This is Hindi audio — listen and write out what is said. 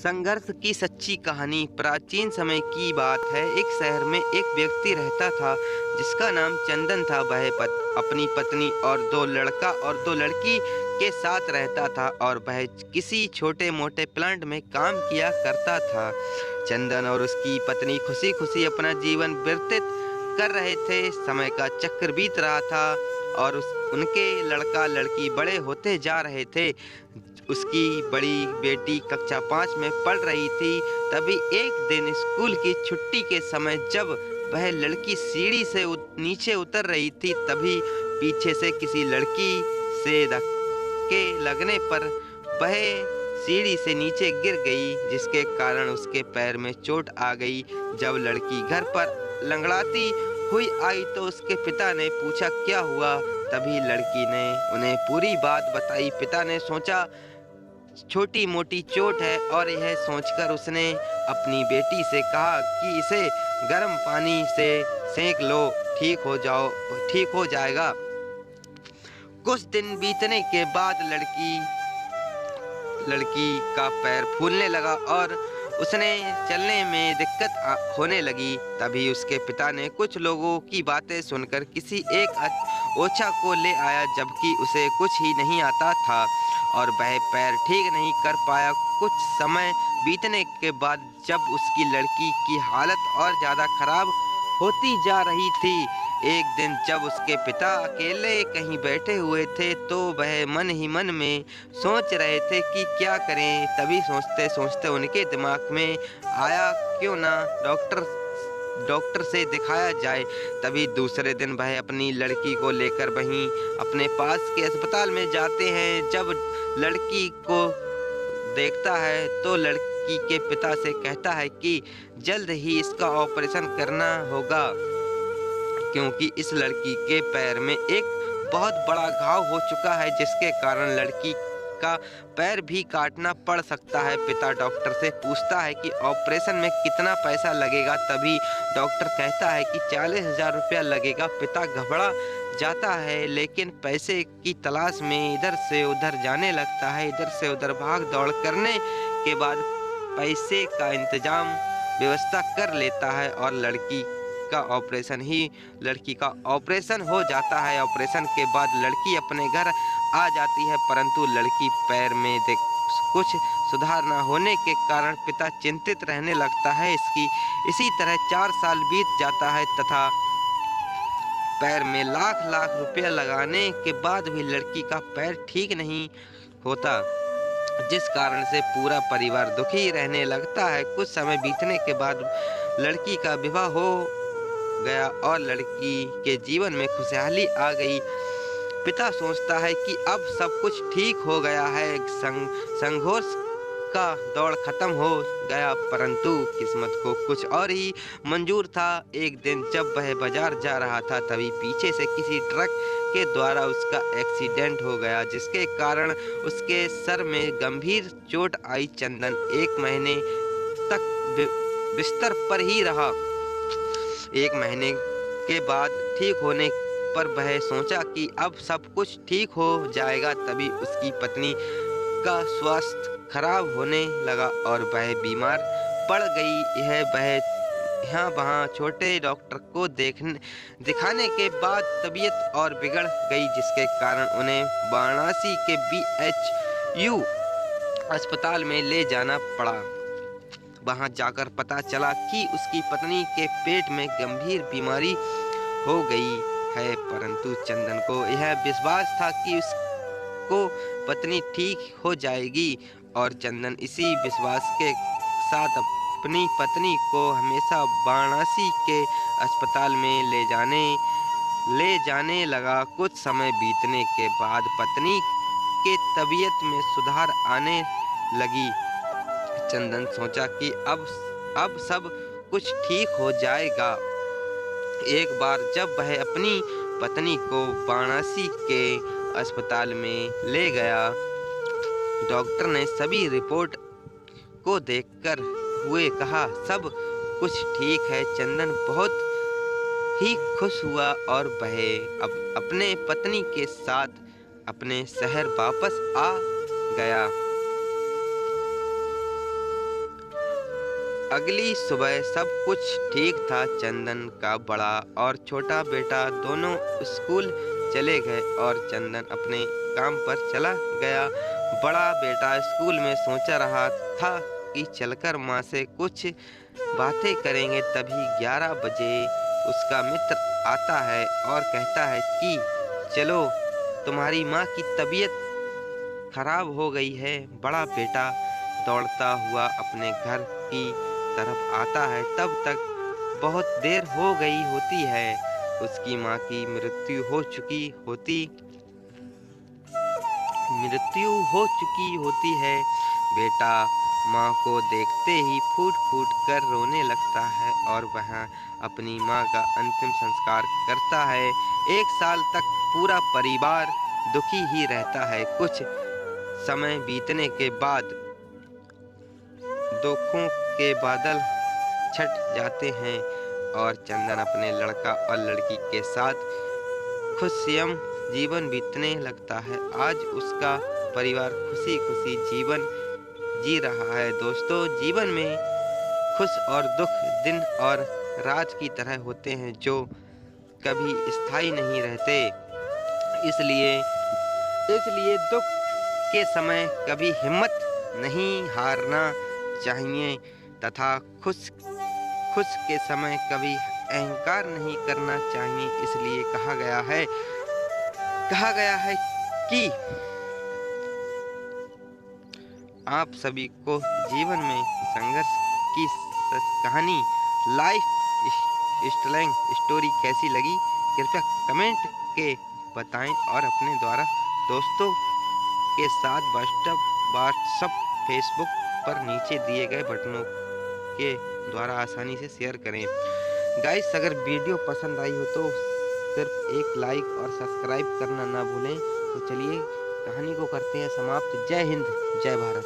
संघर्ष की सच्ची कहानी प्राचीन समय की बात है। एक शहर में एक व्यक्ति रहता था जिसका नाम चंदन था। वह अपनी पत्नी और दो लड़का और दो लड़की के साथ रहता था और वह किसी छोटे मोटे प्लांट में काम किया करता था। चंदन और उसकी पत्नी खुशी खुशी अपना जीवन व्यतीत कर रहे थे। समय का चक्र बीत रहा था और उनके लड़का लड़की बड़े होते जा रहे थे। उसकी बड़ी बेटी कक्षा 5 में पढ़ रही थी। तभी एक दिन स्कूल की छुट्टी के समय जब वह लड़की सीढ़ी से नीचे उतर रही थी, तभी पीछे से किसी लड़की से धक्के लगने पर वह सीढ़ी से नीचे गिर गई, जिसके कारण उसके पैर में चोट आ गई। जब लड़की घर पर लंगड़ाती हुई आई तो उसके पिता ने पूछा क्या हुआ। तभी लड़की ने उन्हें पूरी बात बताई। पिता ने सोचा छोटी मोटी चोट है और यह सोचकर उसने अपनी बेटी से कहा कि इसे गर्म पानी से सेंक लो, ठीक हो जाएगा। कुछ दिन बीतने के बाद लड़की का पैर फूलने लगा और उसने चलने में दिक्कत होने लगी। तभी उसके पिता ने कुछ लोगों की बातें सुनकर किसी एक ओछा को ले आया, जबकि उसे कुछ ही नहीं आता था और वह पैर ठीक नहीं कर पाया। कुछ समय बीतने के बाद जब उसकी लड़की की हालत और ज़्यादा खराब होती जा रही थी, एक दिन जब उसके पिता अकेले कहीं बैठे हुए थे तो वह मन ही मन में सोच रहे थे कि क्या करें। तभी सोचते सोचते उनके दिमाग में आया क्यों ना डॉक्टर से दिखाया जाए। तभी दूसरे दिन वह अपनी लड़की को लेकर वहीं अपने पास के अस्पताल में जाते हैं। जब लड़की को देखता है तो लड़की के पिता से कहता है कि जल्द ही इसका ऑपरेशन करना होगा, क्योंकि इस लड़की के पैर में एक बहुत बड़ा घाव हो चुका है, जिसके कारण लड़की का पैर भी काटना पड़ सकता है। पिता डॉक्टर से पूछता है कि ऑपरेशन में कितना पैसा लगेगा। तभी डॉक्टर कहता है कि 40,000 रुपया लगेगा। पिता घबरा जाता है, लेकिन पैसे की तलाश में इधर से उधर जाने लगता है। इधर से उधर भाग दौड़ करने के बाद पैसे का इंतजाम व्यवस्था कर लेता है और लड़की का ऑपरेशन हो जाता है। ऑपरेशन के बाद लड़की अपने घर आ जाती है, परंतु लड़की पैर में कुछ सुधार न होने के कारण पिता चिंतित रहने लगता है। इसी तरह 4 साल बीत जाता है तथा पैर में लाख लाख रुपया लगाने के बाद भी लड़की का पैर ठीक नहीं होता, जिस कारण से पूरा परिवार दुखी रहने लगता है। कुछ समय बीतने के बाद लड़की का विवाह हो गया और लड़की के जीवन में खुशहाली आ गई। पिता सोचता है कि अब सब कुछ ठीक हो गया है, संघर्ष का दौर खत्म हो गया, परंतु किस्मत को कुछ और ही मंजूर था। एक दिन जब वह बाजार जा रहा था, तभी पीछे से किसी ट्रक के द्वारा उसका एक्सीडेंट हो गया, जिसके कारण उसके सर में गंभीर चोट आई। चंदन 1 महीने तक बिस्तर पर ही रहा। 1 महीने के बाद ठीक होने पर वह सोचा कि अब सब कुछ ठीक हो जाएगा। तभी उसकी पत्नी का स्वास्थ्य खराब होने लगा और वह बीमार पड़ गई है। वह यहाँ वहाँ छोटे डॉक्टर को दिखाने के बाद तबीयत और बिगड़ गई, जिसके कारण उन्हें वाराणसी के BHU अस्पताल में ले जाना पड़ा। वहां जाकर पता चला कि उसकी पत्नी के पेट में गंभीर बीमारी हो गई है, परंतु चंदन को यह विश्वास था कि उसको पत्नी ठीक हो जाएगी और चंदन इसी विश्वास के साथ अपनी पत्नी को हमेशा वाराणसी के अस्पताल में ले जाने लगा। कुछ समय बीतने के बाद पत्नी के तबीयत में सुधार आने लगी। चंदन सोचा कि अब सब कुछ ठीक हो जाएगा। एक बार जब वह अपनी पत्नी को वाराणसी के अस्पताल में ले गया, डॉक्टर ने सभी रिपोर्ट को देखकर हुए कहा सब कुछ ठीक है। चंदन बहुत ही खुश हुआ और वह अब अपने पत्नी के साथ अपने शहर वापस आ गया। अगली सुबह सब कुछ ठीक था। चंदन का बड़ा और छोटा बेटा दोनों स्कूल चले गए और चंदन अपने काम पर चला गया। बड़ा बेटा स्कूल में सोच रहा था कि चलकर माँ से कुछ बातें करेंगे। तभी 11 बजे उसका मित्र आता है और कहता है कि चलो, तुम्हारी माँ की तबीयत खराब हो गई है। बड़ा बेटा दौड़ता हुआ अपने घर की तरफ आता है। तब तक बहुत देर हो गई होती है। उसकी माँ की मृत्यु हो चुकी होती है। बेटा माँ को देखते ही फूट फूट कर रोने लगता है और वह अपनी माँ का अंतिम संस्कार करता है। 1 साल तक पूरा परिवार दुखी ही रहता है। कुछ समय बीतने के बाद दुखों के बादल छट जाते हैं और चंदन अपने लड़का और लड़की के साथ खुशयम जीवन बीतने लगता है। आज उसका परिवार खुशी खुशी जीवन जी रहा है। दोस्तों, जीवन में खुश और दुख दिन और रात की तरह होते हैं, जो कभी स्थायी नहीं रहते। इसलिए इसलिए दुख के समय कभी हिम्मत नहीं हारना चाहिए तथा खुश खुश के समय कभी अहंकार नहीं करना चाहिए। इसलिए कहा गया है कि आप सभी को जीवन में संघर्ष की कहानी लाइफ स्टोरी कैसी लगी, कृपया कमेंट के बताएं और अपने द्वारा दोस्तों के साथ व्हाट्सएप फेसबुक पर नीचे दिए गए बटनों के द्वारा आसानी से शेयर करें। गाइस, अगर वीडियो पसंद आई हो तो सिर्फ एक लाइक और सब्सक्राइब करना ना भूलें। तो चलिए कहानी को करते हैं समाप्त। जय हिंद, जय भारत।